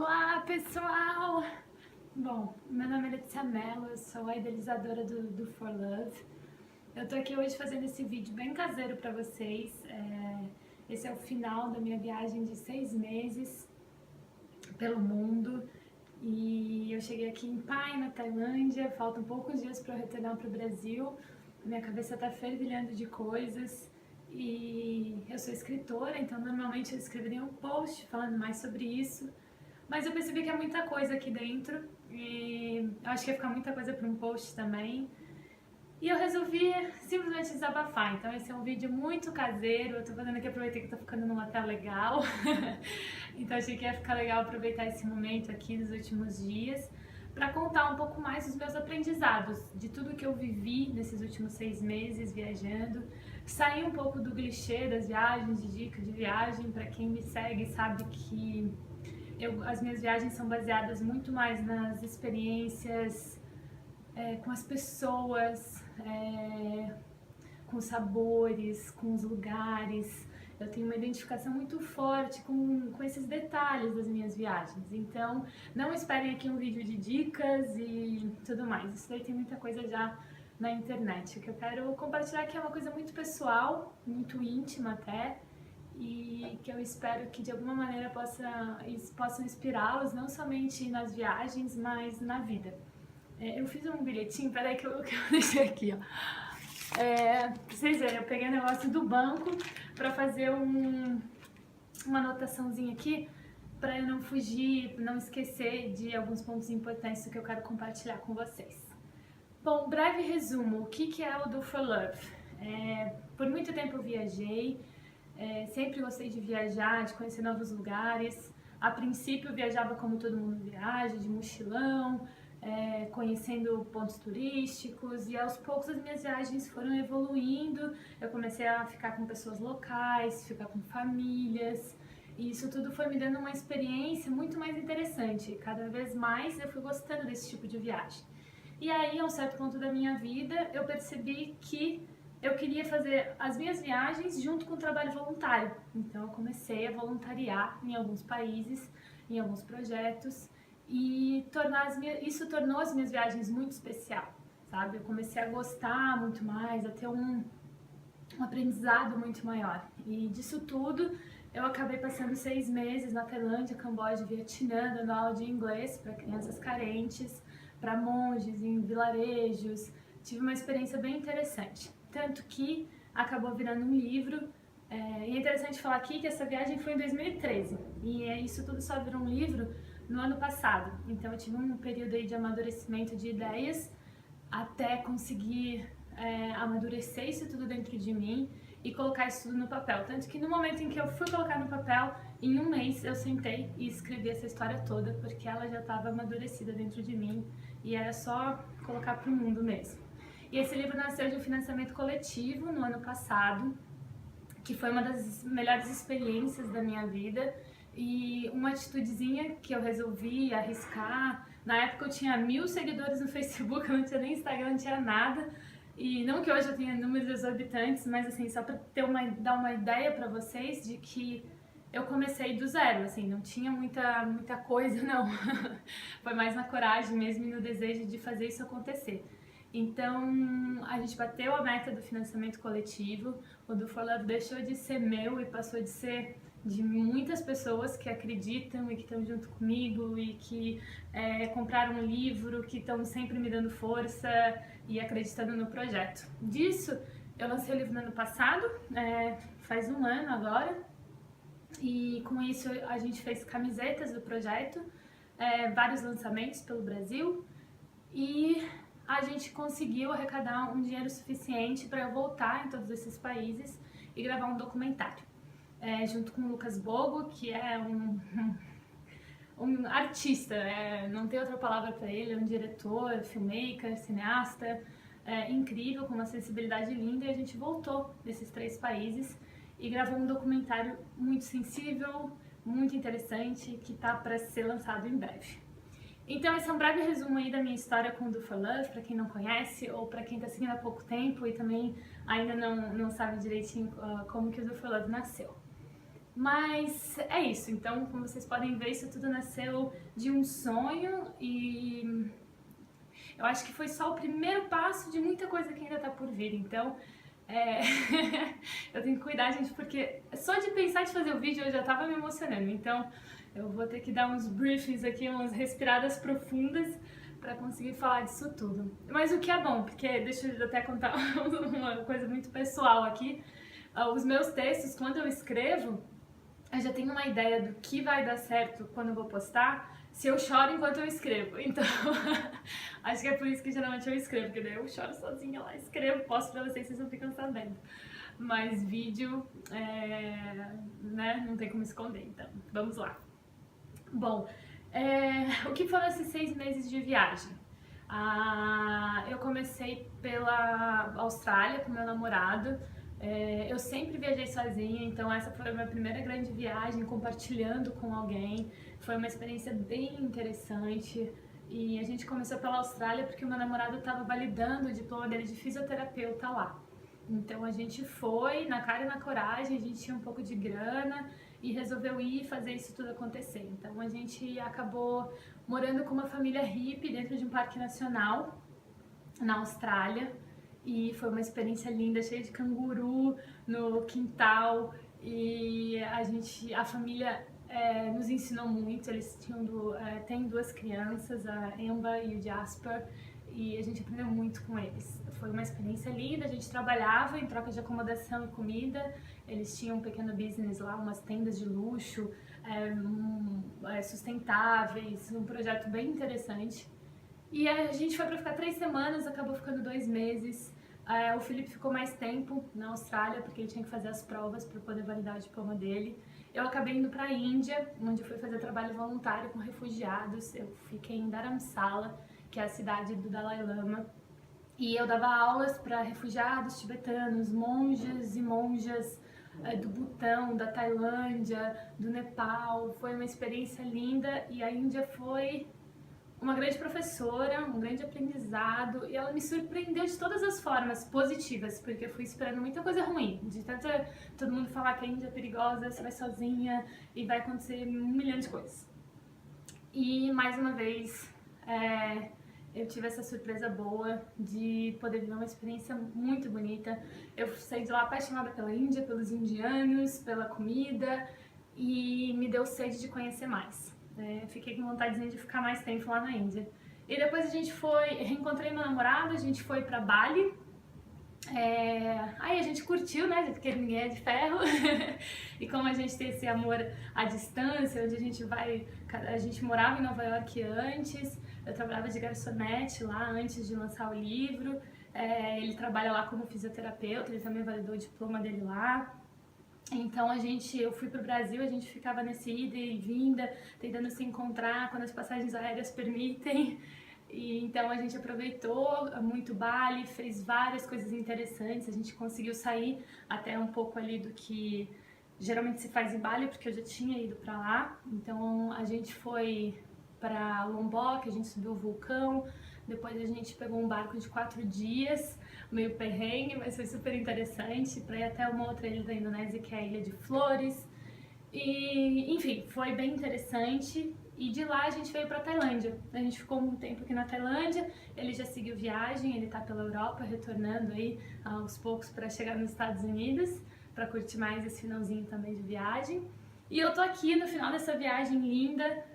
Olá, pessoal! Bom, meu nome é Letícia Mello, eu sou a idealizadora do For Love. Eu tô aqui hoje fazendo esse vídeo bem caseiro pra vocês. Esse é o final da minha viagem de 6 meses pelo mundo. E eu cheguei aqui em Pai, na Tailândia, faltam poucos dias para eu retornar pro Brasil. Minha cabeça tá fervilhando de coisas. E eu sou escritora, então normalmente eu escreveria um post falando mais sobre isso. Mas eu percebi que é muita coisa aqui dentro e eu acho que ia ficar muita coisa para um post também. E eu resolvi simplesmente desabafar. Então esse é um vídeo muito caseiro. Eu tô fazendo aqui, aproveitei que eu tô ficando num hotel legal. Então achei que ia ficar legal aproveitar esse momento aqui nos últimos dias para contar um pouco mais dos meus aprendizados, de tudo que eu vivi nesses últimos 6 meses viajando. Sair um pouco do clichê das viagens, de dicas de viagem. Para quem me segue sabe que as minhas viagens são baseadas muito mais nas experiências com as pessoas, com os sabores, com os lugares. Eu tenho uma identificação muito forte com esses detalhes das minhas viagens. Então, não esperem aqui um vídeo de dicas e tudo mais. Isso daí tem muita coisa já na internet. O que eu quero compartilhar aqui é uma coisa muito pessoal, muito íntima até, e que eu espero que de alguma maneira possam inspirá-los, não somente nas viagens, mas na vida. Eu fiz um bilhetinho, peraí que eu deixei aqui, ó. Pra vocês verem, eu peguei o negócio do banco pra fazer uma anotaçãozinha aqui, pra eu não fugir, não esquecer de alguns pontos importantes que eu quero compartilhar com vocês. Bom, breve resumo, o que é o Do For Love? Por muito tempo eu viajei, sempre gostei de viajar, de conhecer novos lugares. A princípio eu viajava como todo mundo viaja, de mochilão, conhecendo pontos turísticos, e aos poucos as minhas viagens foram evoluindo. Eu comecei a ficar com pessoas locais, ficar com famílias, e isso tudo foi me dando uma experiência muito mais interessante. Cada vez mais eu fui gostando desse tipo de viagem. E aí, a um certo ponto da minha vida, eu percebi que eu queria fazer as minhas viagens junto com o trabalho voluntário. Então eu comecei a voluntariar em alguns países, em alguns projetos, e isso tornou as minhas viagens muito especial, sabe? Eu comecei a gostar muito mais, a ter um aprendizado muito maior. E disso tudo, eu acabei passando 6 meses na Tailândia, Camboja, Vietnã, dando aula de inglês para crianças carentes, para monges, em vilarejos. Tive uma experiência bem interessante. Tanto que acabou virando um livro. E é interessante falar aqui que essa viagem foi em 2013. E isso tudo só virou um livro no ano passado. Então eu tive um período aí de amadurecimento de ideias até conseguir amadurecer isso tudo dentro de mim e colocar isso tudo no papel. Tanto que no momento em que eu fui colocar no papel, em um mês eu sentei e escrevi essa história toda, porque ela já estava amadurecida dentro de mim e era só colocar para o mundo mesmo. E esse livro nasceu de um financiamento coletivo no ano passado, que foi uma das melhores experiências da minha vida, e uma atitudezinha que eu resolvi arriscar. Na época eu tinha 1000 seguidores no Facebook, eu não tinha nem Instagram, não tinha nada. E não que hoje eu tenha números exorbitantes, mas assim, só pra dar uma ideia pra vocês de que eu comecei do zero, assim, não tinha muita coisa, não. Foi mais na coragem mesmo e no desejo de fazer isso acontecer. Então, a gente bateu a meta do financiamento coletivo, o Do For Love deixou de ser meu e passou de ser de muitas pessoas que acreditam e que estão junto comigo e que compraram um livro, que estão sempre me dando força e acreditando no projeto. Disso, eu lancei o livro no ano passado, faz um ano agora, e com isso a gente fez camisetas do projeto, vários lançamentos pelo Brasil, e a gente conseguiu arrecadar um dinheiro suficiente para eu voltar em todos esses países e gravar um documentário. Junto com o Lucas Bogo, que é um artista, não tem outra palavra para ele, é um diretor, filmmaker, cineasta, incrível, com uma sensibilidade linda, e a gente voltou desses 3 países e gravou um documentário muito sensível, muito interessante, que está para ser lançado em breve. Então esse é um breve resumo aí da minha história com o Do For Love, para quem não conhece ou para quem está seguindo há pouco tempo e também ainda não sabe direitinho como que o Do For Love nasceu. Mas é isso, então, como vocês podem ver, isso tudo nasceu de um sonho e eu acho que foi só o primeiro passo de muita coisa que ainda tá por vir, então é... eu tenho que cuidar, gente, porque só de pensar de fazer o vídeo eu já tava me emocionando, então eu vou ter que dar uns briefings aqui, umas respiradas profundas pra conseguir falar disso tudo. Mas o que é bom, porque deixa eu até contar uma coisa muito pessoal aqui, os meus textos, quando eu escrevo, eu já tenho uma ideia do que vai dar certo quando eu vou postar, se eu choro enquanto eu escrevo. Então, acho que é por isso que geralmente eu escrevo, porque daí eu choro sozinha lá, escrevo, posto pra vocês, vocês não ficam sabendo. Mas vídeo, né, não tem como esconder, então, vamos lá. Bom, o que foram esses 6 meses de viagem? Eu comecei pela Austrália com meu namorado. Eu sempre viajei sozinha, então essa foi a minha primeira grande viagem, compartilhando com alguém. Foi uma experiência bem interessante. E a gente começou pela Austrália porque o meu namorado estava validando o diploma dele de fisioterapeuta lá. Então a gente foi na cara e na coragem, a gente tinha um pouco de grana e resolveu ir fazer isso tudo acontecer. Então a gente acabou morando com uma família hippie dentro de um parque nacional na Austrália. E foi uma experiência linda, cheia de canguru no quintal, e a família nos ensinou muito. Eles têm 2 crianças, a Emma e o Jasper, e a gente aprendeu muito com eles. Foi uma experiência linda, a gente trabalhava em troca de acomodação e comida. Eles tinham um pequeno business lá, umas tendas de luxo, sustentáveis, um projeto bem interessante. E a gente foi pra ficar 3 semanas, acabou ficando 2 meses. O Felipe ficou mais tempo na Austrália, porque ele tinha que fazer as provas para poder validar o diploma dele. Eu acabei indo pra Índia, onde eu fui fazer trabalho voluntário com refugiados. Eu fiquei em Dharamsala, que é a cidade do Dalai Lama. E eu dava aulas para refugiados tibetanos, monges e monjas do Butão, da Tailândia, do Nepal. Foi uma experiência linda e a Índia foi uma grande professora, um grande aprendizado, e ela me surpreendeu de todas as formas positivas, porque eu fui esperando muita coisa ruim, de tanto todo mundo falar que a Índia é perigosa, você vai sozinha e vai acontecer 1 milhão de coisas. E mais uma vez eu tive essa surpresa boa de poder viver uma experiência muito bonita. Eu saí de lá apaixonada pela Índia, pelos indianos, pela comida, e me deu sede de conhecer mais. Fiquei com vontadezinha de ficar mais tempo lá na Índia. E depois a gente reencontrei meu namorado, a gente foi pra Bali. Aí a gente curtiu, né, porque ninguém é de ferro. E como a gente tem esse amor à distância, onde a gente morava em Nova York antes, eu trabalhava de garçonete lá antes de lançar o livro. Ele trabalha lá como fisioterapeuta, ele também validou o diploma dele lá. Então eu fui pro Brasil, a gente ficava nesse ida e vinda, tentando se encontrar quando as passagens aéreas permitem. E então a gente aproveitou muito Bali, fez várias coisas interessantes, a gente conseguiu sair até um pouco ali do que geralmente se faz em Bali, porque eu já tinha ido pra lá. Então a gente foi pra Lombok, a gente subiu o vulcão, depois a gente pegou um barco de 4 dias, meio perrengue, mas foi super interessante, pra ir até uma outra ilha da Indonésia, que é a Ilha de Flores. E, enfim, foi bem interessante. E de lá a gente veio pra Tailândia. A gente ficou um tempo aqui na Tailândia, ele já seguiu viagem, ele tá pela Europa, retornando aí aos poucos pra chegar nos Estados Unidos, pra curtir mais esse finalzinho também de viagem. E eu tô aqui no final dessa viagem linda,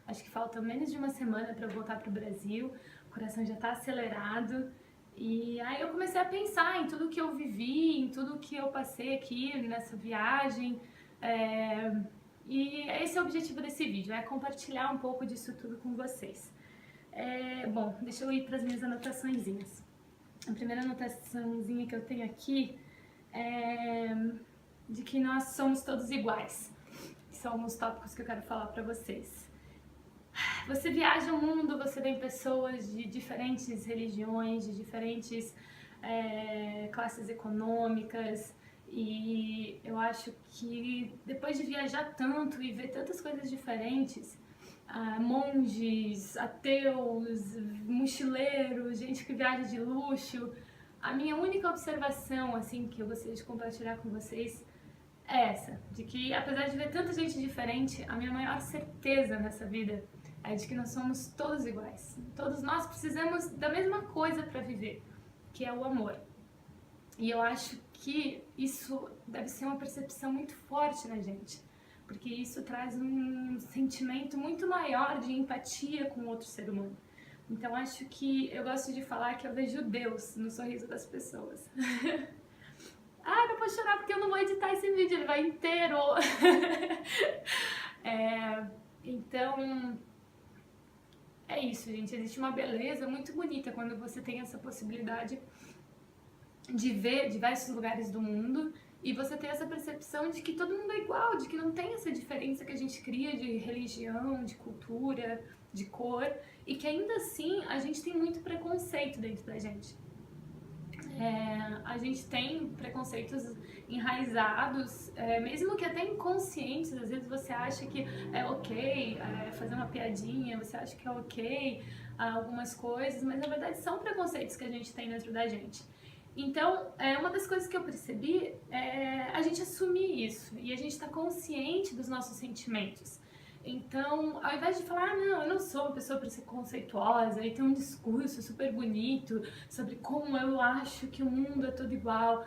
acho que falta menos de uma semana pra eu voltar pro Brasil, o coração já tá acelerado. E aí eu comecei a pensar em tudo que eu vivi, em tudo que eu passei aqui nessa viagem. E esse é o objetivo desse vídeo, é compartilhar um pouco disso tudo com vocês. Bom, deixa eu ir para as minhas anotaçõezinhas. A primeira anotaçãozinha que eu tenho aqui é de que nós somos todos iguais. São alguns tópicos que eu quero falar para vocês. Você viaja o mundo, você vê pessoas de diferentes religiões, de diferentes classes econômicas, e eu acho que depois de viajar tanto e ver tantas coisas diferentes, monges, ateus, mochileiros, gente que viaja de luxo, a minha única observação assim que eu gostaria de compartilhar com vocês é essa, de que apesar de ver tanta gente diferente, a minha maior certeza nessa vida é de que nós somos todos iguais. Todos nós precisamos da mesma coisa para viver, que é o amor. E eu acho que isso deve ser uma percepção muito forte na gente, porque isso traz um sentimento muito maior de empatia com o outro ser humano. Então acho que eu gosto de falar que eu vejo Deus no sorriso das pessoas. Ah, não posso chorar porque eu não vou editar esse vídeo, ele vai inteiro. Então, é isso, gente. Existe uma beleza muito bonita quando você tem essa possibilidade de ver diversos lugares do mundo e você ter essa percepção de que todo mundo é igual, de que não tem essa diferença que a gente cria de religião, de cultura, de cor, e que ainda assim a gente tem muito preconceito dentro da gente. A gente tem preconceitos enraizados, mesmo que até inconscientes. Às vezes você acha que é ok fazer uma piadinha, você acha que é ok algumas coisas, mas na verdade são preconceitos que a gente tem dentro da gente. Então, uma das coisas que eu percebi é a gente assumir isso e a gente estar consciente dos nossos sentimentos. Então, ao invés de falar, não, eu não sou uma pessoa preconceituosa e ter um discurso super bonito sobre como eu acho que o mundo é todo igual,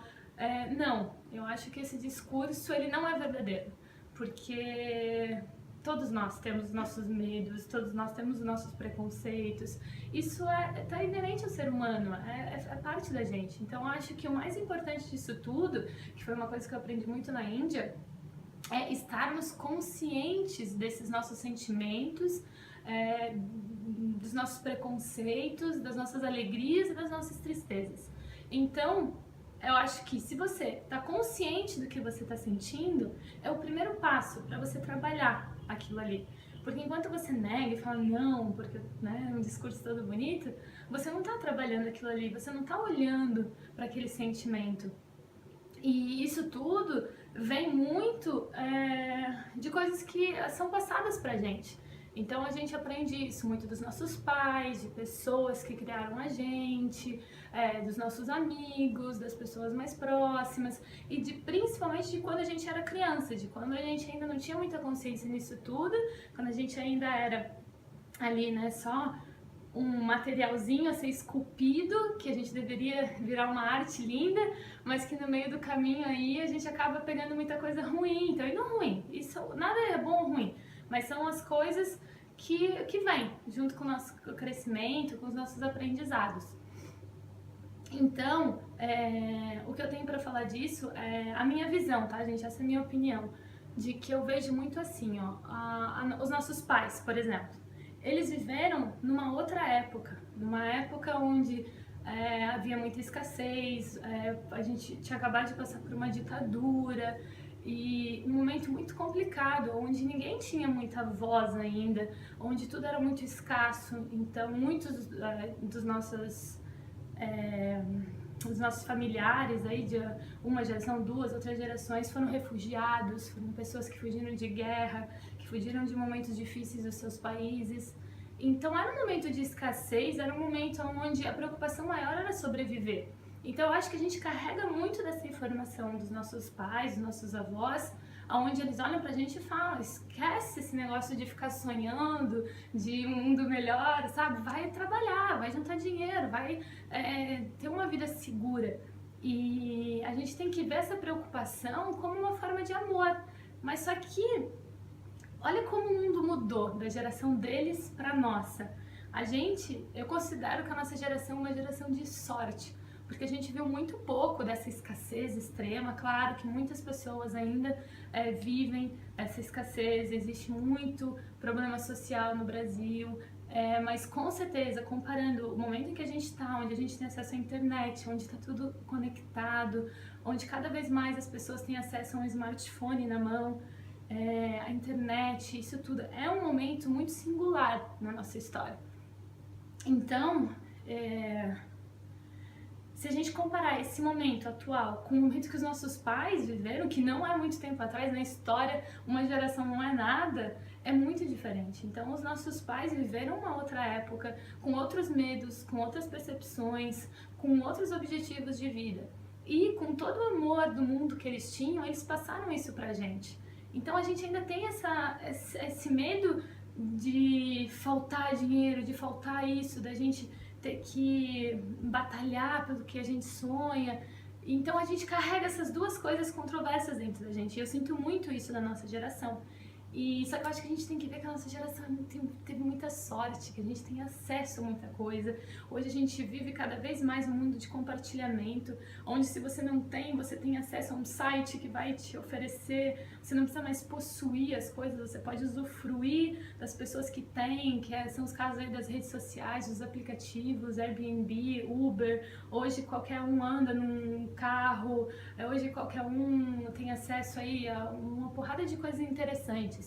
não, eu acho que esse discurso ele não é verdadeiro, porque todos nós temos os nossos medos, todos nós temos os nossos preconceitos, isso tá inerente ao ser humano, é parte da gente. Então, eu acho que o mais importante disso tudo, que foi uma coisa que eu aprendi muito na Índia, é estarmos conscientes desses nossos sentimentos, dos nossos preconceitos, das nossas alegrias e das nossas tristezas. Então, eu acho que se você está consciente do que você está sentindo, é o primeiro passo para você trabalhar aquilo ali. Porque enquanto você nega e fala não, porque é um discurso todo bonito, você não está trabalhando aquilo ali, você não está olhando para aquele sentimento. E isso tudo vem muito de coisas que são passadas pra gente. Então a gente aprende isso muito dos nossos pais, de pessoas que criaram a gente, dos nossos amigos, das pessoas mais próximas e principalmente de quando a gente era criança, de quando a gente ainda não tinha muita consciência nisso tudo, quando a gente ainda era ali, né, só um materialzinho a ser esculpido, que a gente deveria virar uma arte linda, mas que no meio do caminho aí a gente acaba pegando muita coisa ruim. Então, e não ruim, isso nada é bom ou ruim, mas são as coisas que vêm junto com o nosso crescimento, com os nossos aprendizados. Então, o que eu tenho para falar disso é a minha visão, tá, gente? Essa é a minha opinião, de que eu vejo muito assim, ó, os nossos pais, por exemplo. Eles viveram numa outra época, numa época onde havia muita escassez, a gente tinha acabado de passar por uma ditadura e um momento muito complicado, onde ninguém tinha muita voz ainda, onde tudo era muito escasso. Então muitos dos nossos os nossos familiares aí de uma geração, duas, outras gerações foram refugiados, foram pessoas que fugiram de guerra, que fugiram de momentos difíceis dos seus países. Então era um momento de escassez, era um momento onde a preocupação maior era sobreviver. Então eu acho que a gente carrega muito dessa informação dos nossos pais, dos nossos avós, onde eles olham pra gente e falam, esquece esse negócio de ficar sonhando, de um mundo melhor, sabe? Vai trabalhar, vai juntar dinheiro, vai ter uma vida segura. E a gente tem que ver essa preocupação como uma forma de amor. Mas só que, olha como o mundo mudou da geração deles pra nossa. Eu considero que a nossa geração é uma geração de sorte, porque a gente viu muito pouco dessa escassez extrema. Claro que muitas pessoas ainda vivem essa escassez, existe muito problema social no Brasil, mas com certeza, comparando o momento em que a gente está, onde a gente tem acesso à internet, onde está tudo conectado, onde cada vez mais as pessoas têm acesso a um smartphone na mão, a internet, isso tudo é um momento muito singular na nossa história. Então, se a gente comparar esse momento atual com o momento que os nossos pais viveram, que não é muito tempo atrás, na história, uma geração não é nada, é muito diferente. Então, os nossos pais viveram uma outra época, com outros medos, com outras percepções, com outros objetivos de vida. E com todo o amor do mundo que eles tinham, eles passaram isso pra gente. Então a gente ainda tem esse medo de faltar dinheiro, de faltar isso, da gente ter que batalhar pelo que a gente sonha. Então a gente carrega essas duas coisas controversas dentro da gente. E eu sinto muito isso da nossa geração. E só que eu acho que a gente tem que ver que a nossa geração teve muita sorte, que a gente tem acesso a muita coisa. Hoje a gente vive cada vez mais um mundo de compartilhamento, onde se você não tem, você tem acesso a um site que vai te oferecer, você não precisa mais possuir as coisas, você pode usufruir das pessoas que têm, são os casos aí das redes sociais, dos aplicativos, Airbnb, Uber. Hoje qualquer um anda num carro, hoje qualquer um tem acesso aí a uma porrada de coisas interessantes.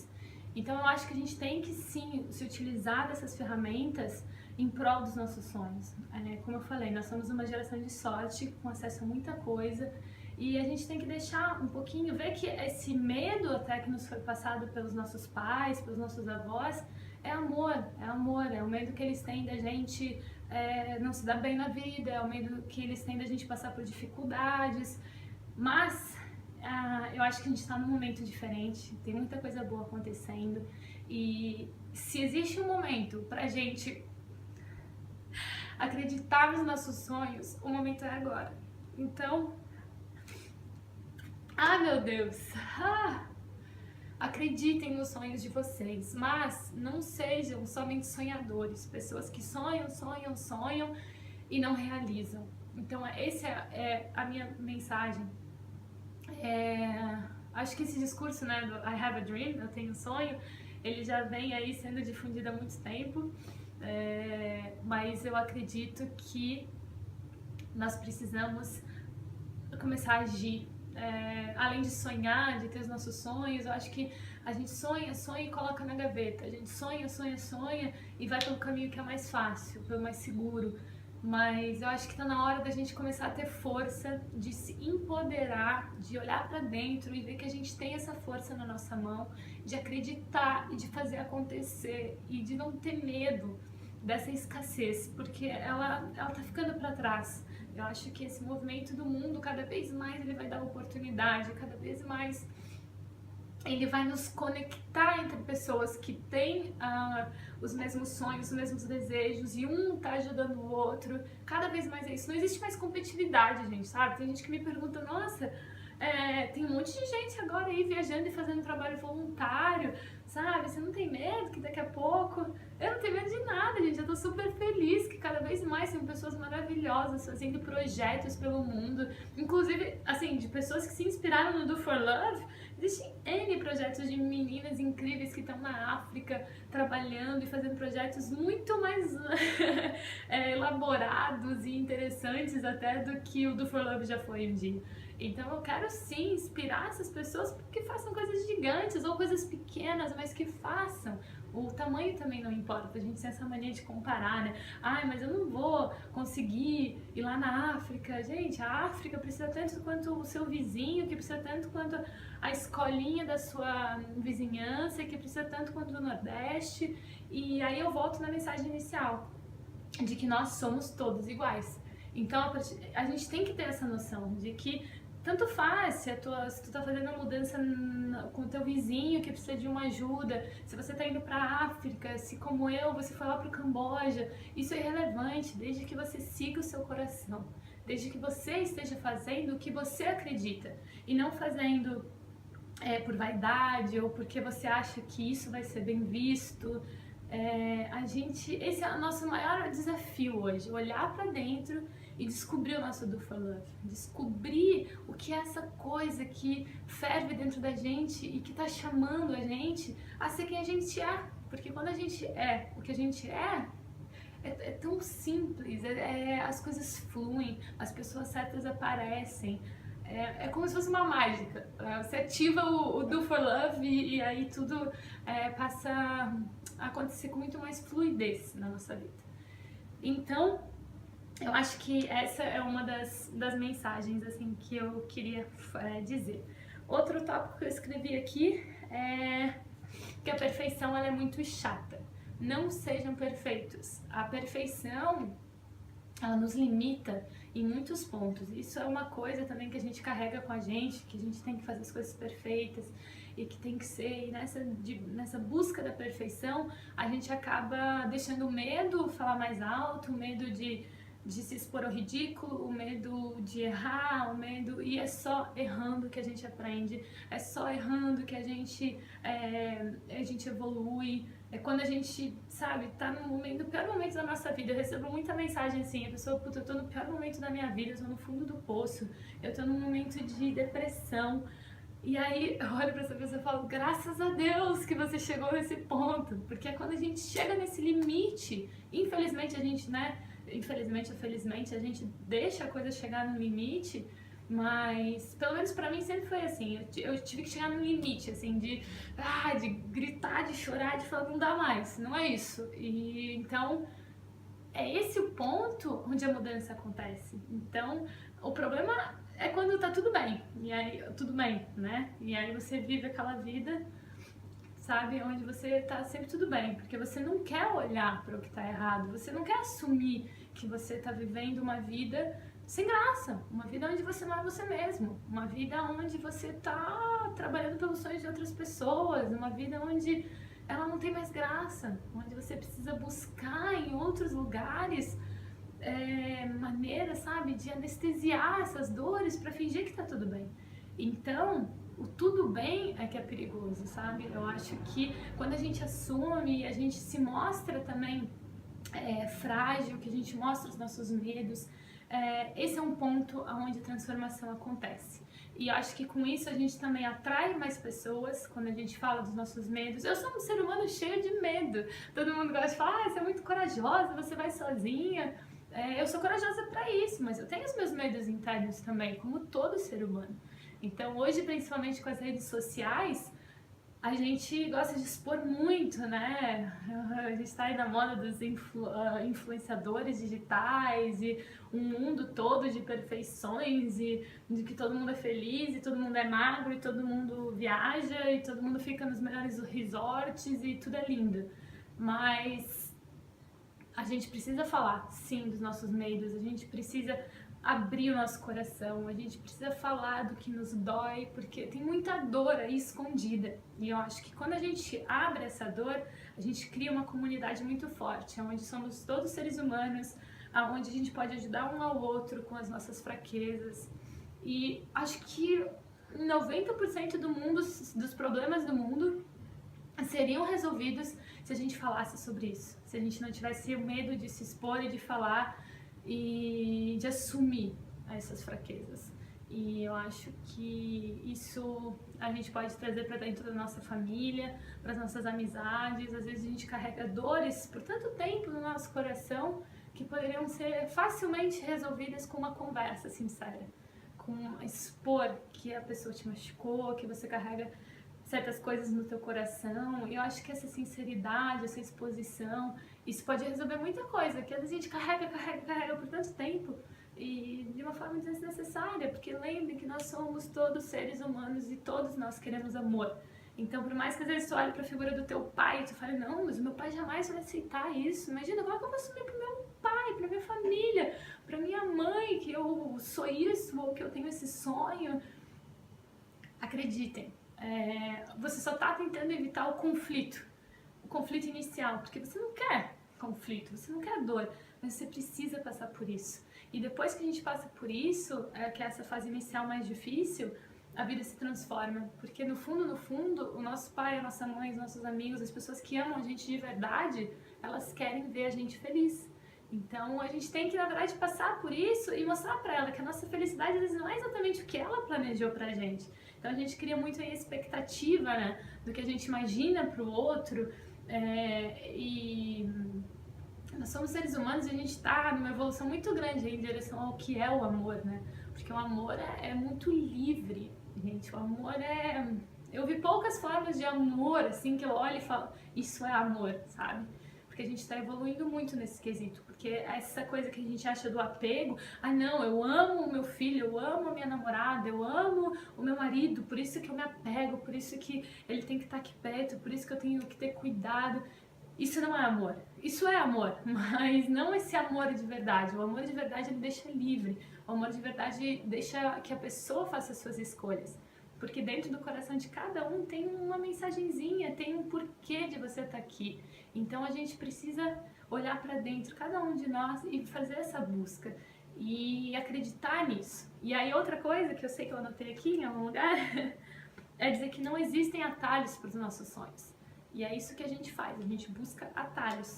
Então eu acho que a gente tem que sim se utilizar dessas ferramentas em prol dos nossos sonhos. Como eu falei, nós somos uma geração de sorte, com acesso a muita coisa, e a gente tem que deixar um pouquinho, ver que esse medo até que nos foi passado pelos nossos pais, pelos nossos avós, é amor, é o medo que eles têm da gente não se dar bem na vida, é o medo que eles têm da gente passar por dificuldades, mas eu acho que a gente está num momento diferente, tem muita coisa boa acontecendo, e se existe um momento pra gente acreditar nos nossos sonhos, o momento é agora. Então, meu Deus, acreditem nos sonhos de vocês, mas não sejam somente sonhadores, pessoas que sonham, sonham, sonham e não realizam. Então, essa é a minha mensagem. Acho que esse discurso, né, do I have a dream, eu tenho um sonho, ele já vem aí sendo difundido há muito tempo, mas eu acredito que nós precisamos começar a agir. Além de sonhar, de ter os nossos sonhos, eu acho que a gente sonha, sonha e coloca na gaveta, a gente sonha, sonha, sonha e vai pelo caminho que é mais fácil, pelo mais seguro. Mas eu acho que tá na hora da gente começar a ter força, de se empoderar, de olhar pra dentro e ver que a gente tem essa força na nossa mão, de acreditar e de fazer acontecer e de não ter medo dessa escassez, porque ela tá ficando pra trás. Eu acho que esse movimento do mundo, cada vez mais ele vai dar oportunidade, cada vez mais ele vai nos conectar entre pessoas que têm os mesmos sonhos, os mesmos desejos, e um tá ajudando o outro. Cada vez mais é isso. Não existe mais competitividade, gente, sabe? Tem gente que me pergunta, nossa, tem um monte de gente agora aí viajando e fazendo trabalho voluntário, sabe? Você não tem medo que daqui a pouco... Eu não tenho medo de nada, gente. Eu tô super feliz que cada vez mais tem pessoas maravilhosas fazendo projetos pelo mundo. Inclusive, assim, de pessoas que se inspiraram no Do For Love. Existem N projetos de meninas incríveis que estão na África trabalhando e fazendo projetos muito mais elaborados e interessantes até do que o Do For Love já foi um dia. Então eu quero sim inspirar essas pessoas que façam coisas gigantes ou coisas pequenas, mas que façam. O tamanho também não importa, a gente tem essa mania de comparar, né? Mas eu não vou conseguir ir lá na África. Gente, a África precisa tanto quanto o seu vizinho, que precisa tanto quanto a escolinha da sua vizinhança, que precisa tanto quanto do Nordeste. E aí eu volto na mensagem inicial, de que nós somos todos iguais. Então a gente tem que ter essa noção de que tanto faz se tu tá fazendo uma mudança com o teu vizinho que precisa de uma ajuda, se você tá indo pra África, se como eu, você foi lá pro Camboja, isso é irrelevante, desde que você siga o seu coração, desde que você esteja fazendo o que você acredita e não fazendo por vaidade ou porque você acha que isso vai ser bem visto. Esse é o nosso maior desafio hoje, olhar pra dentro e descobrir o nosso Do For Love, descobrir o que é essa coisa que ferve dentro da gente e que tá chamando a gente a ser quem a gente é, porque quando a gente é o que a gente é tão simples, as coisas fluem, as pessoas certas aparecem, é como se fosse uma mágica, você ativa o Do For Love e aí tudo passa a acontecer com muito mais fluidez na nossa vida. Então, eu acho que essa é uma das mensagens assim, que eu queria dizer. Outro tópico que eu escrevi aqui é que a perfeição ela é muito chata. Não sejam perfeitos. A perfeição ela nos limita em muitos pontos. Isso é uma coisa também que a gente carrega com a gente, que a gente tem que fazer as coisas perfeitas e que tem que ser, e nessa busca da perfeição, a gente acaba deixando o medo falar mais alto, o medo de se expor ao ridículo, o medo de errar, o medo, e é só errando que a gente aprende, é só errando que a gente evolui. É quando a gente, sabe, tá no pior momento da nossa vida. Eu recebo muita mensagem assim, a pessoa, puta, eu tô no pior momento da minha vida, eu tô no fundo do poço, eu tô num momento de depressão. E aí eu olho pra essa pessoa e falo, graças a Deus que você chegou nesse ponto, porque é quando a gente chega nesse limite, infelizmente a gente, né, infelizmente ou felizmente, a gente deixa a coisa chegar no limite, mas pelo menos pra mim sempre foi assim, eu tive que chegar no limite, assim, de gritar, de chorar, de falar, não dá mais, não é isso. E então é esse o ponto onde a mudança acontece. Então, o problema é quando tá tudo bem, e aí, tudo bem, né? E aí você vive aquela vida, sabe, onde você tá sempre tudo bem, porque você não quer olhar para o que tá errado, você não quer assumir que você tá vivendo uma vida sem graça, uma vida onde você não é você mesmo, uma vida onde você tá trabalhando pelos sonhos de outras pessoas, uma vida onde ela não tem mais graça, onde você precisa buscar em outros lugares maneira, sabe, de anestesiar essas dores para fingir que tá tudo bem. Então, o tudo bem é que é perigoso, sabe? Eu acho que quando a gente assume, a gente se mostra também frágil, que a gente mostra os nossos medos, esse é um ponto onde a transformação acontece. E eu acho que com isso a gente também atrai mais pessoas quando a gente fala dos nossos medos. Eu sou um ser humano cheio de medo. Todo mundo gosta de falar, você é muito corajosa, você vai sozinha. Eu sou corajosa para isso, mas eu tenho os meus medos internos também, como todo ser humano. Então hoje, principalmente com as redes sociais, a gente gosta de expor muito, né? A gente está aí na moda dos influenciadores digitais e um mundo todo de perfeições e de que todo mundo é feliz e todo mundo é magro e todo mundo viaja e todo mundo fica nos melhores resorts e tudo é lindo. Mas a gente precisa falar, sim, dos nossos medos, a gente precisa abrir o nosso coração, a gente precisa falar do que nos dói, porque tem muita dor aí escondida. E eu acho que quando a gente abre essa dor, a gente cria uma comunidade muito forte, onde somos todos seres humanos, onde a gente pode ajudar um ao outro com as nossas fraquezas. E acho que 90% do mundo, dos problemas do mundo, seriam resolvidos se a gente falasse sobre isso, se a gente não tivesse o medo de se expor e de falar e de assumir essas fraquezas. E eu acho que isso a gente pode trazer para dentro da nossa família, para as nossas amizades. Às vezes a gente carrega dores por tanto tempo no nosso coração que poderiam ser facilmente resolvidas com uma conversa sincera, com expor que a pessoa te machucou, que você carrega certas coisas no teu coração. E eu acho que essa sinceridade, essa exposição, isso pode resolver muita coisa, que às vezes a gente carrega por tanto tempo e de uma forma desnecessária, porque lembre que nós somos todos seres humanos e todos nós queremos amor. Então, por mais que às vezes tu olhe para a figura do teu pai e tu fale, não, mas o meu pai jamais vai aceitar isso. Imagina, como é que eu vou assumir pro meu pai, pra minha família, pra minha mãe, que eu sou isso, ou que eu tenho esse sonho? Acreditem, você só tá tentando evitar o conflito inicial, porque você não quer conflito, você não quer dor, mas você precisa passar por isso. E depois que a gente passa por isso, que é essa fase inicial mais difícil, a vida se transforma, porque no fundo, o nosso pai, a nossa mãe, os nossos amigos, as pessoas que amam a gente de verdade, elas querem ver a gente feliz. Então a gente tem que, na verdade, passar por isso e mostrar pra ela que a nossa felicidade às vezes não é exatamente o que ela planejou pra gente. Então a gente cria muito a expectativa, né, do que a gente imagina pro outro, e nós somos seres humanos e a gente está numa evolução muito grande em direção ao que é o amor, né? Porque o amor é muito livre, gente. O amor é... Eu vi poucas formas de amor, assim, que eu olho e falo, isso é amor, sabe? Porque a gente está evoluindo muito nesse quesito. Porque essa coisa que a gente acha do apego, não, eu amo o meu filho, eu amo a minha namorada, eu amo o meu marido, por isso que eu me apego, por isso que ele tem que estar aqui perto, por isso que eu tenho que ter cuidado. isso não é amor. Isso é amor, mas não esse amor de verdade. O amor de verdade ele deixa livre. O amor de verdade deixa que a pessoa faça as suas escolhas. Porque dentro do coração de cada um tem uma mensagenzinha, tem um porquê de você estar aqui. Então a gente precisa olhar para dentro, cada um de nós, e fazer essa busca. E acreditar nisso. E aí outra coisa que eu sei que eu anotei aqui em algum lugar é dizer que não existem atalhos para os nossos sonhos. E é isso que a gente faz, a gente busca atalhos.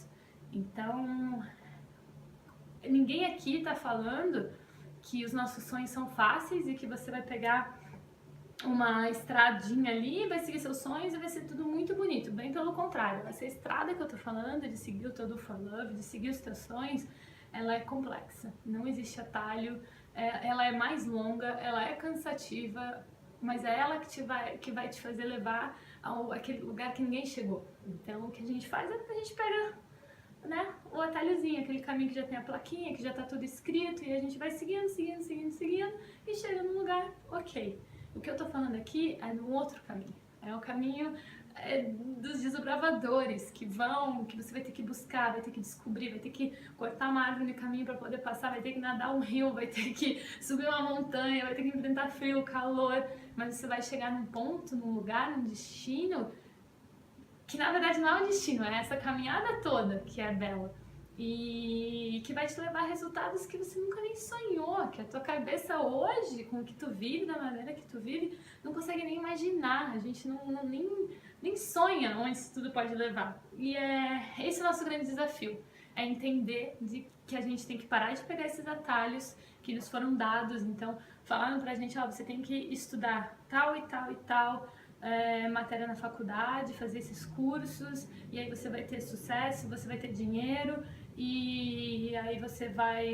Então, ninguém aqui está falando que os nossos sonhos são fáceis e que você vai pegar uma estradinha ali, vai seguir seus sonhos e vai ser tudo muito bonito. Bem pelo contrário, essa estrada que eu tô falando, de seguir o teu do For Love, de seguir os teus sonhos, ela é complexa. Não existe atalho, ela é mais longa, ela é cansativa, mas é ela que vai te fazer levar aquele lugar que ninguém chegou. Então o que a gente faz é que a gente pega, né, o atalhozinho, aquele caminho que já tem a plaquinha, que já tá tudo escrito, e a gente vai seguindo, e chega num lugar ok. O que eu tô falando aqui é no outro caminho. É o caminho dos desbravadores que você vai ter que buscar, vai ter que descobrir, vai ter que cortar uma árvore no caminho para poder passar, vai ter que nadar um rio, vai ter que subir uma montanha, vai ter que enfrentar frio, calor, mas você vai chegar num ponto, num lugar, num destino que na verdade não é um destino, é essa caminhada toda que é bela. E que vai te levar a resultados que você nunca nem sonhou, que a tua cabeça hoje, com o que tu vive, da maneira que tu vive, não consegue nem imaginar, a gente nem sonha onde isso tudo pode levar. E esse é o nosso grande desafio, é entender que a gente tem que parar de pegar esses atalhos que nos foram dados. Então, falaram pra gente, ó, você tem que estudar tal e tal e tal, matéria na faculdade, fazer esses cursos, e aí você vai ter sucesso, você vai ter dinheiro, e aí você vai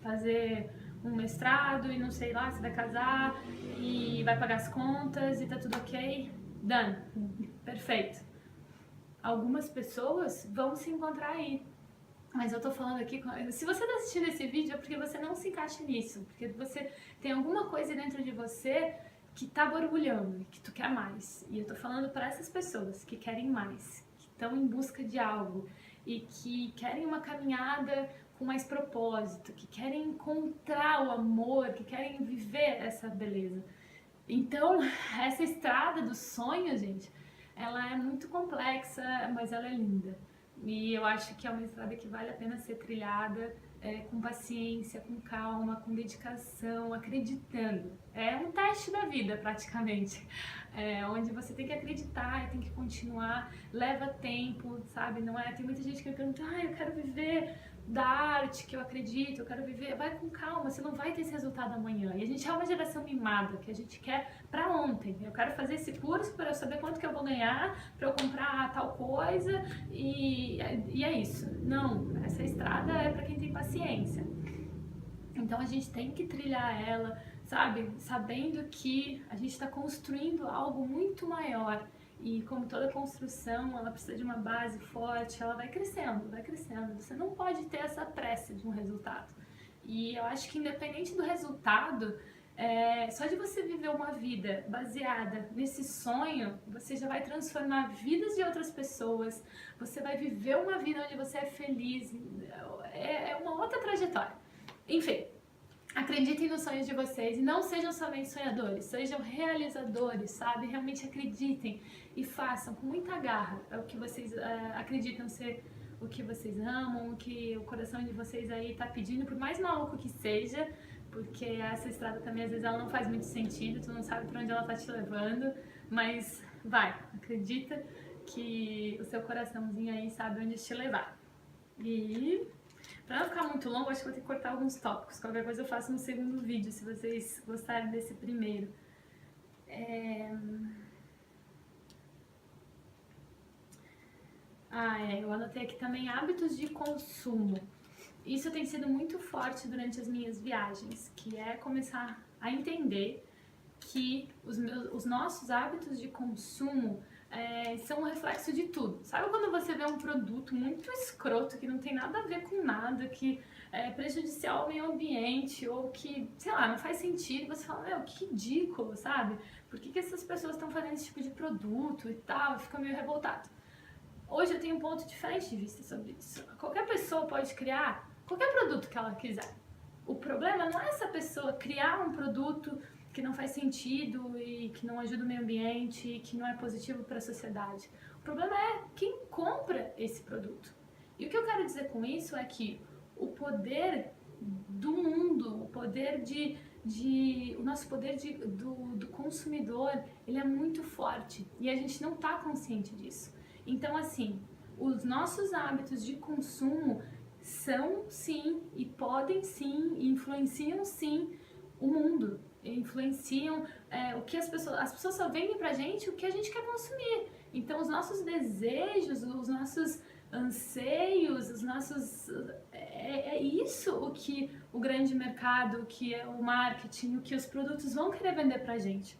fazer um mestrado e não sei lá, você vai casar e vai pagar as contas e tá tudo ok. Done. Perfeito. Algumas pessoas vão se encontrar aí. Mas eu tô falando aqui, se você tá assistindo esse vídeo é porque você não se encaixa nisso, porque você tem alguma coisa dentro de você que tá borbulhando, que tu quer mais. E eu tô falando para essas pessoas que querem mais, que estão em busca de algo e que querem uma caminhada com mais propósito, que querem encontrar o amor, que querem viver essa beleza. Então, essa estrada dos sonhos, gente, ela é muito complexa, mas ela é linda. E eu acho que é uma estrada que vale a pena ser trilhada com paciência, com calma, com dedicação, acreditando. É um teste da vida, praticamente. Onde você tem que acreditar, tem que continuar, leva tempo, sabe? Não é? Tem muita gente que pergunta, eu quero viver da arte que eu acredito, eu quero viver. Vai com calma, você não vai ter esse resultado amanhã. E a gente é uma geração mimada, que a gente quer pra ontem. Eu quero fazer esse curso para eu saber quanto que eu vou ganhar, para eu comprar tal coisa, e é isso. Não, essa estrada é para quem tem paciência. Então a gente tem que trilhar ela, sabe? Sabendo que a gente está construindo algo muito maior. E como toda construção, ela precisa de uma base forte, ela vai crescendo, vai crescendo. Você não pode ter essa pressa de um resultado. E eu acho que independente do resultado, só de você viver uma vida baseada nesse sonho, você já vai transformar vidas de outras pessoas, você vai viver uma vida onde você é feliz, é uma outra trajetória. Enfim, acreditem nos sonhos de vocês e não sejam somente sonhadores, sejam realizadores, sabe? Realmente acreditem e façam com muita garra o que vocês acreditam ser, o que vocês amam, o que o coração de vocês aí tá pedindo, por mais maluco que seja, porque essa estrada também às vezes ela não faz muito sentido, tu não sabe pra onde ela tá te levando, mas vai, acredita que o seu coraçãozinho aí sabe onde te levar. E pra não ficar muito longo, acho que vou ter que cortar alguns tópicos. Qualquer coisa eu faço no segundo vídeo, se vocês gostarem desse primeiro. Eu anotei aqui também hábitos de consumo. Isso tem sido muito forte durante as minhas viagens, que é começar a entender que os nossos hábitos de consumo são um reflexo de tudo. Sabe quando você vê um produto muito escroto, que não tem nada a ver com nada, que é prejudicial ao meio ambiente, ou que, sei lá, não faz sentido, você fala, meu, que ridículo, sabe? Por que essas pessoas estão fazendo esse tipo de produto e tal? Fica meio revoltado. hoje eu tenho um ponto diferente de vista sobre isso. Qualquer pessoa pode criar qualquer produto que ela quiser. O problema não é essa pessoa criar um produto que não faz sentido e que não ajuda o meio ambiente e que não é positivo para a sociedade. O problema é quem compra esse produto. E o que eu quero dizer com isso é que o poder do mundo, o poder o nosso poder do consumidor, ele é muito forte e a gente não está consciente disso. Então, assim, os nossos hábitos de consumo são sim e podem sim, influenciam sim o mundo, influenciam o que as pessoas só vendem pra gente o que a gente quer consumir. Então, os nossos desejos, os nossos anseios, os nossos é isso o que o grande mercado, o que é o marketing, o que os produtos vão querer vender pra gente.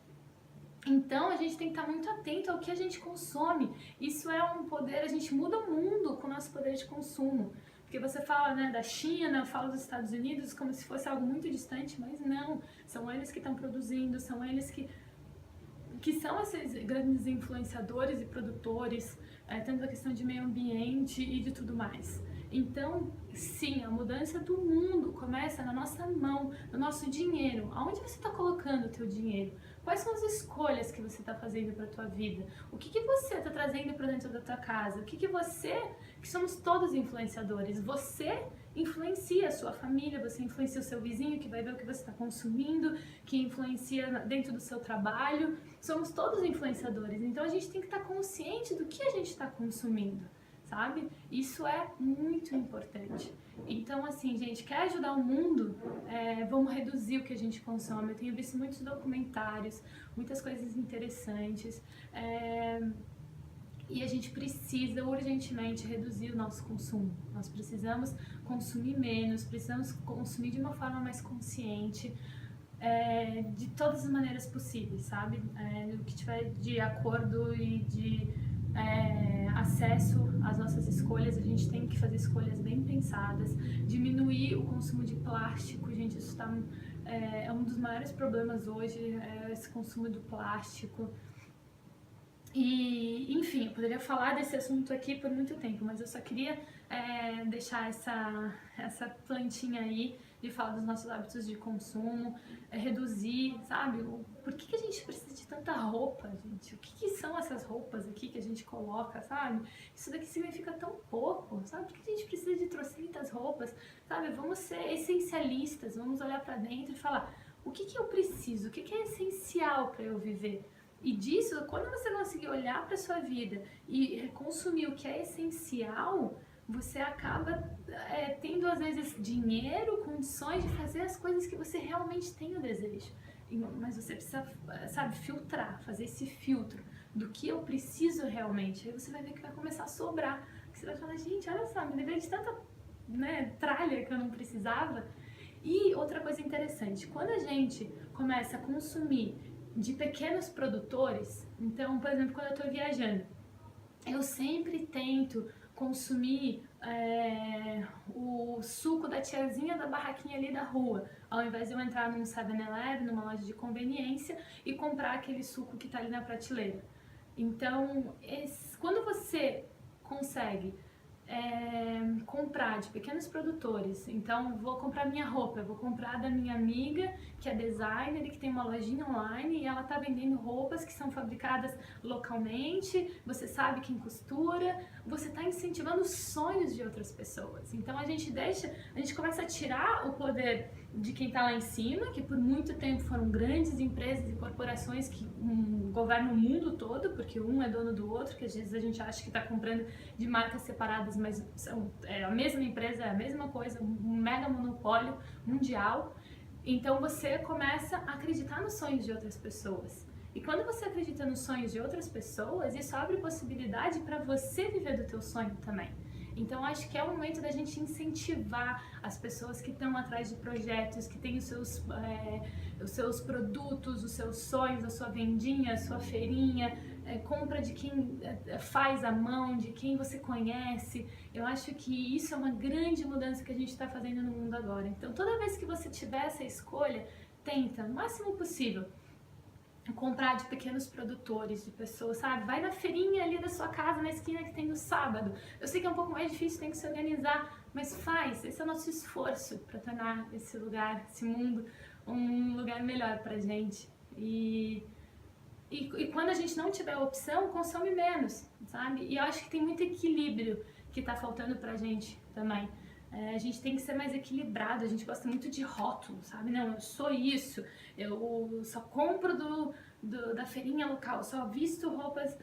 Então a gente tem que estar muito atento ao que a gente consome. Isso é um poder, a gente muda o mundo com o nosso poder de consumo. Porque você fala, né, da China, fala dos Estados Unidos como se fosse algo muito distante, mas não. São eles que estão produzindo, são eles que são esses grandes influenciadores e produtores, tanto da questão de meio ambiente e de tudo mais. Então, sim, a mudança do mundo começa na nossa mão, no nosso dinheiro. Aonde você está colocando o teu dinheiro? Quais são as escolhas que você está fazendo para a tua vida? O que você está trazendo para dentro da tua casa? O que que somos todos influenciadores, você influencia a sua família, você influencia o seu vizinho que vai ver o que você está consumindo, que influencia dentro do seu trabalho. Somos todos influenciadores, então a gente tem que estar consciente do que a gente está consumindo, sabe? Isso é muito importante. Então, assim, gente, quer ajudar o mundo? Vamos reduzir o que a gente consome. Eu tenho visto muitos documentários, muitas coisas interessantes. E a gente precisa urgentemente reduzir o nosso consumo. Nós precisamos consumir menos, precisamos consumir de uma forma mais consciente, de todas as maneiras possíveis, sabe? O que tiver de acordo e de acesso às nossas escolhas, a gente tem que fazer escolhas bem pensadas, diminuir o consumo de plástico, gente, isso é um dos maiores problemas hoje, esse consumo do plástico. E, enfim, eu poderia falar desse assunto aqui por muito tempo, mas eu só queria deixar essa plantinha aí de falar dos nossos hábitos de consumo, reduzir, sabe? Por que a gente precisa de tanta roupa, gente? O que são essas roupas aqui que a gente coloca, sabe? Isso daqui significa tão pouco, sabe? Por que a gente precisa de trocentas roupas, sabe? Vamos ser essencialistas, vamos olhar pra dentro e falar o que eu preciso, o que é essencial para eu viver. E disso, quando você conseguir olhar para sua vida e consumir o que é essencial, você acaba tendo às vezes dinheiro, condições de fazer as coisas que você realmente tem o desejo. Mas você precisa, sabe, filtrar, fazer esse filtro do que eu preciso realmente. Aí você vai ver que vai começar a sobrar. Você vai falar, gente, olha só, me livrei de tanta tralha que eu não precisava. E outra coisa interessante, quando a gente começa a consumir de pequenos produtores, então, por exemplo, quando eu estou viajando, eu sempre tento consumir o suco da tiazinha da barraquinha ali da rua, ao invés de eu entrar num 7-Eleven, numa loja de conveniência e comprar aquele suco que está ali na prateleira. Então, quando você consegue comprar de pequenos produtores, então vou comprar minha roupa, eu vou comprar da minha amiga que é designer e que tem uma lojinha online e ela tá vendendo roupas que são fabricadas localmente, você sabe quem costura, você tá incentivando os sonhos de outras pessoas. Então a gente começa a tirar o poder de quem tá lá em cima, que por muito tempo foram grandes empresas e corporações que governam o mundo todo, porque um é dono do outro, que às vezes a gente acha que tá comprando de marcas separadas, mas são a mesma empresa, é a mesma coisa, um mega monopólio mundial. Então você começa a acreditar nos sonhos de outras pessoas. E quando você acredita nos sonhos de outras pessoas, isso abre possibilidade para você viver do teu sonho também. Então acho que é o momento da gente incentivar as pessoas que estão atrás de projetos, que têm os seus produtos, os seus sonhos, a sua vendinha, a sua feirinha, compra de quem faz à mão, de quem você conhece. Eu acho que isso é uma grande mudança que a gente está fazendo no mundo agora. Então toda vez que você tiver essa escolha, tenta, o máximo possível, comprar de pequenos produtores, de pessoas, sabe? Vai na feirinha ali da sua casa, na esquina que tem no sábado. Eu sei que é um pouco mais difícil, tem que se organizar, mas faz. Esse é o nosso esforço para tornar esse lugar, esse mundo, um lugar melhor pra gente. E quando a gente não tiver opção, consome menos, sabe? E eu acho que tem muito equilíbrio que tá faltando pra gente também. A gente tem que ser mais equilibrado, a gente gosta muito de rótulo, sabe? Não, eu sou isso, eu só compro da feirinha local, só visto roupas.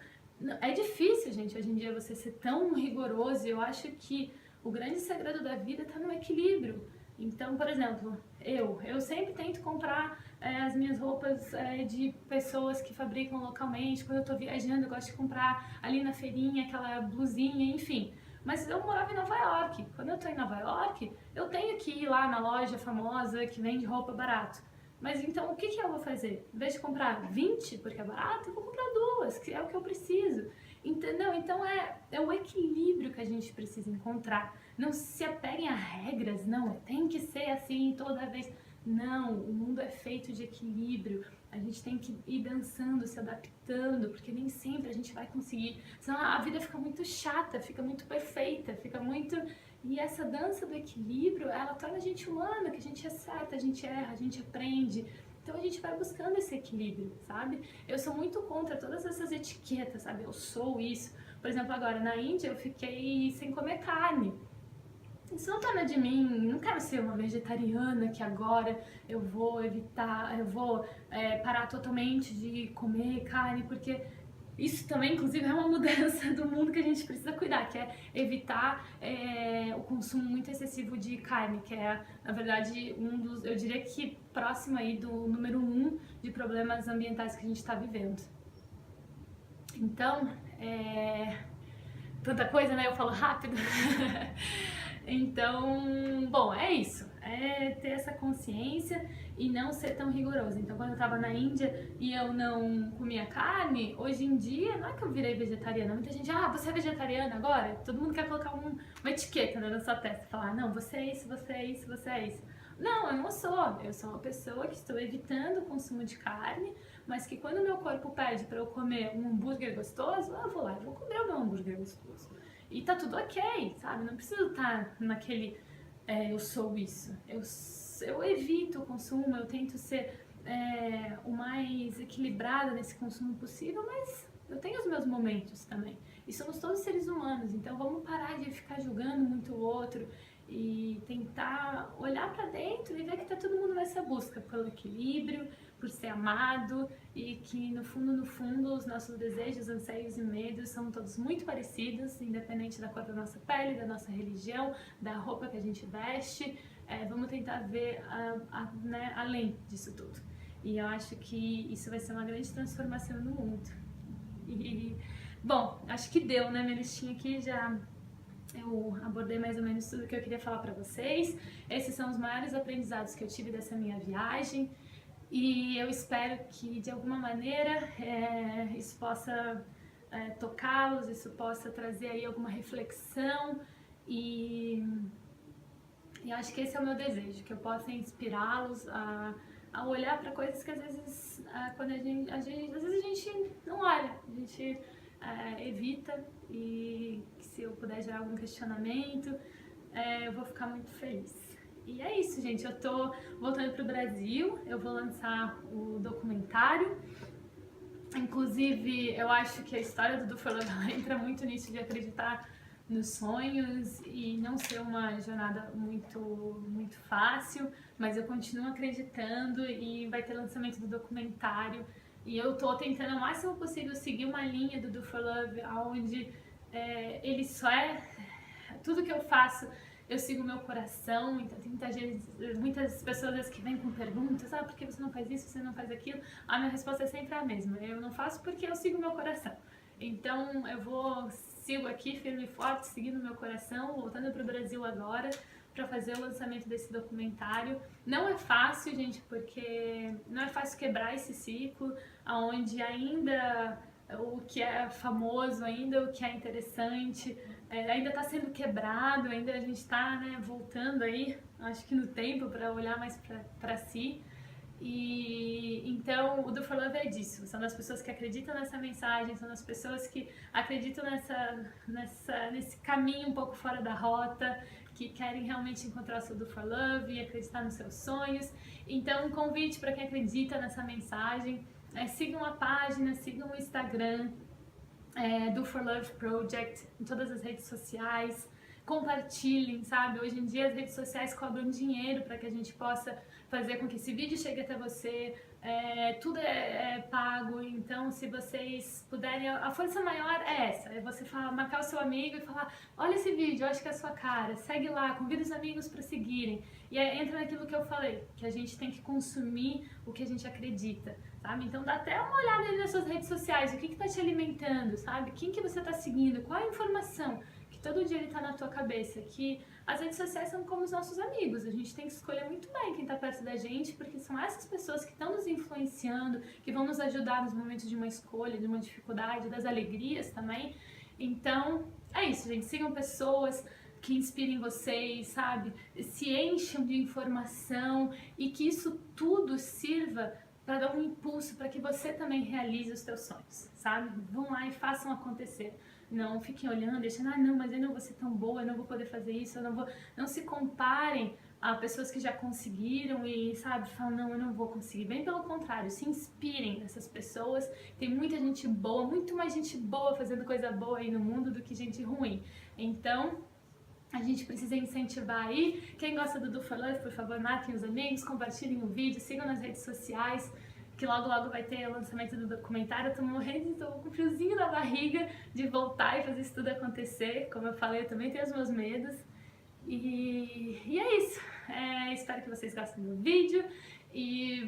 É difícil, gente, hoje em dia você ser tão rigoroso. Eu acho que o grande segredo da vida tá no equilíbrio. Então, por exemplo, eu sempre tento comprar as minhas roupas de pessoas que fabricam localmente. Quando eu tô viajando, eu gosto de comprar ali na feirinha aquela blusinha, enfim. Mas eu morava em Nova York. Quando eu tô em Nova York, eu tenho que ir lá na loja famosa que vende roupa barato. Mas então, o que eu vou fazer? Em vez de comprar 20 porque é barato, eu vou comprar duas, que é o que eu preciso. Entendeu? Então é o equilíbrio que a gente precisa encontrar. Não se apeguem a regras, não, tem que ser assim toda vez. Não, o mundo é feito de equilíbrio. A gente tem que ir dançando, se adaptando, porque nem sempre a gente vai conseguir. Senão a vida fica muito chata, fica muito perfeita, fica muito. E essa dança do equilíbrio, ela torna a gente humano, que a gente acerta, a gente erra, a gente aprende. Então a gente vai buscando esse equilíbrio, sabe? Eu sou muito contra todas essas etiquetas, sabe? Eu sou isso. Por exemplo, agora na Índia eu fiquei sem comer carne. Isso não torna de mim, não quero ser uma vegetariana que agora eu vou evitar, eu vou parar totalmente de comer carne, porque isso também, inclusive, é uma mudança do mundo que a gente precisa cuidar, que é evitar o consumo muito excessivo de carne, que é, na verdade, um dos, eu diria que próximo aí do número 1 de problemas ambientais que a gente está vivendo. Então, tanta coisa, né? Eu falo rápido. Então, bom, é isso. É ter essa consciência e não ser tão rigoroso. Então, quando eu tava na Índia e eu não comia carne, hoje em dia, não é que eu virei vegetariana. Muita gente, você é vegetariana agora? Todo mundo quer colocar uma etiqueta, né, na sua testa. Falar, não, você é isso, você é isso, você é isso. Não, eu não sou. Eu sou uma pessoa que estou evitando o consumo de carne, mas que quando o meu corpo pede para eu comer um hambúrguer gostoso, eu vou lá e vou comer o meu hambúrguer gostoso. E tá tudo ok, sabe? Não preciso estar naquele eu sou isso. Eu evito o consumo, eu tento ser o mais equilibrada nesse consumo possível, mas eu tenho os meus momentos também. E somos todos seres humanos, então vamos parar de ficar julgando muito o outro e tentar olhar pra dentro e ver que tá todo mundo nessa busca pelo equilíbrio, por ser amado e que no fundo os nossos desejos, anseios e medos são todos muito parecidos, independente da cor da nossa pele, da nossa religião, da roupa que a gente veste. Vamos tentar ver né, além disso tudo. E eu acho que isso vai ser uma grande transformação no mundo. Bom, acho que deu, né? Minha listinha aqui já eu abordei mais ou menos tudo que eu queria falar para vocês. Esses são os maiores aprendizados que eu tive dessa minha viagem. E eu espero que de alguma maneira isso possa tocá-los, isso possa trazer aí alguma reflexão e acho que esse é o meu desejo, que eu possa inspirá-los a olhar para coisas que às vezes quando às vezes a gente não olha, a gente evita, e que se eu puder gerar algum questionamento, eu vou ficar muito feliz. E é isso, gente. Eu tô voltando pro Brasil, eu vou lançar o documentário. Inclusive, eu acho que a história do Do For Love entra muito nisso de acreditar nos sonhos e não ser uma jornada muito fácil, mas eu continuo acreditando e vai ter lançamento do documentário. E eu tô tentando o máximo possível seguir uma linha do Do For Love, onde ele só tudo que eu faço, eu sigo o meu coração. Então tem muitas pessoas que vêm com perguntas, por que você não faz isso, você não faz aquilo? A minha resposta é sempre a mesma, eu não faço porque eu sigo o meu coração. Então eu sigo aqui firme e forte, seguindo o meu coração, voltando para o Brasil agora para fazer o lançamento desse documentário. Não é fácil, gente, porque não é fácil quebrar esse ciclo, onde ainda o que é famoso, ainda o que é interessante, ainda está sendo quebrado, ainda a gente está voltando aí, acho que no tempo, para olhar mais para si. E então o Do For Love é disso, são das pessoas que acreditam nessa mensagem, são das pessoas que acreditam nesse caminho um pouco fora da rota, que querem realmente encontrar o seu Do For Love e acreditar nos seus sonhos. Então um convite para quem acredita nessa mensagem, sigam a página, sigam o Instagram, Do For Love Project, em todas as redes sociais, compartilhem, sabe? Hoje em dia as redes sociais cobram dinheiro para que a gente possa fazer com que esse vídeo chegue até você, tudo é pago, então se vocês puderem, a força maior é essa, é você marcar o seu amigo e falar, olha esse vídeo, eu acho que é a sua cara, segue lá, convida os amigos para seguirem, e entra naquilo que eu falei, que a gente tem que consumir o que a gente acredita, sabe? Então dá até uma olhada aí nas suas redes sociais, o que está te alimentando, sabe? Quem que você está seguindo, qual a informação que todo dia ele tá na tua cabeça, que as redes sociais são como os nossos amigos, a gente tem que escolher muito bem quem tá perto da gente, porque são essas pessoas que estão nos influenciando, que vão nos ajudar nos momentos de uma escolha, de uma dificuldade, das alegrias também. Então, é isso, gente, sigam pessoas que inspirem vocês, sabe? Se encham de informação e que isso tudo sirva para dar um impulso para que você também realize os seus sonhos, sabe? Vão lá e façam acontecer. Não fiquem olhando e achando, não, mas eu não vou ser tão boa, eu não vou poder fazer isso, eu não vou... Não se comparem a pessoas que já conseguiram e, sabe, falam, não, eu não vou conseguir. Bem pelo contrário, se inspirem nessas pessoas. Tem muita gente boa, muito mais gente boa fazendo coisa boa aí no mundo do que gente ruim. Então, a gente precisa incentivar aí. Quem gosta do Do For Love, por favor, marquem os amigos, compartilhem o vídeo, sigam nas redes sociais, que logo logo vai ter o lançamento do documentário. Eu tô morrendo, tô com um friozinho na barriga de voltar e fazer isso tudo acontecer. Como eu falei, eu também tenho os meus medos. E é isso. Espero que vocês gostem do vídeo. E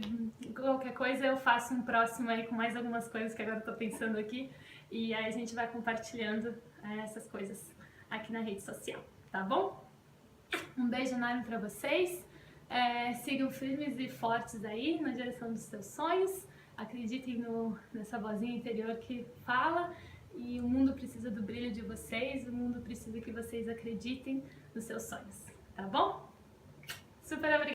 qualquer coisa eu faço um próximo aí com mais algumas coisas que agora eu tô pensando aqui. E aí a gente vai compartilhando essas coisas aqui na rede social, tá bom? Um beijo enorme pra vocês. Sigam firmes e fortes aí na direção dos seus sonhos. Acreditem nessa vozinha interior que fala. E o mundo precisa do brilho de vocês. O mundo precisa que vocês acreditem nos seus sonhos, tá bom? Super obrigada!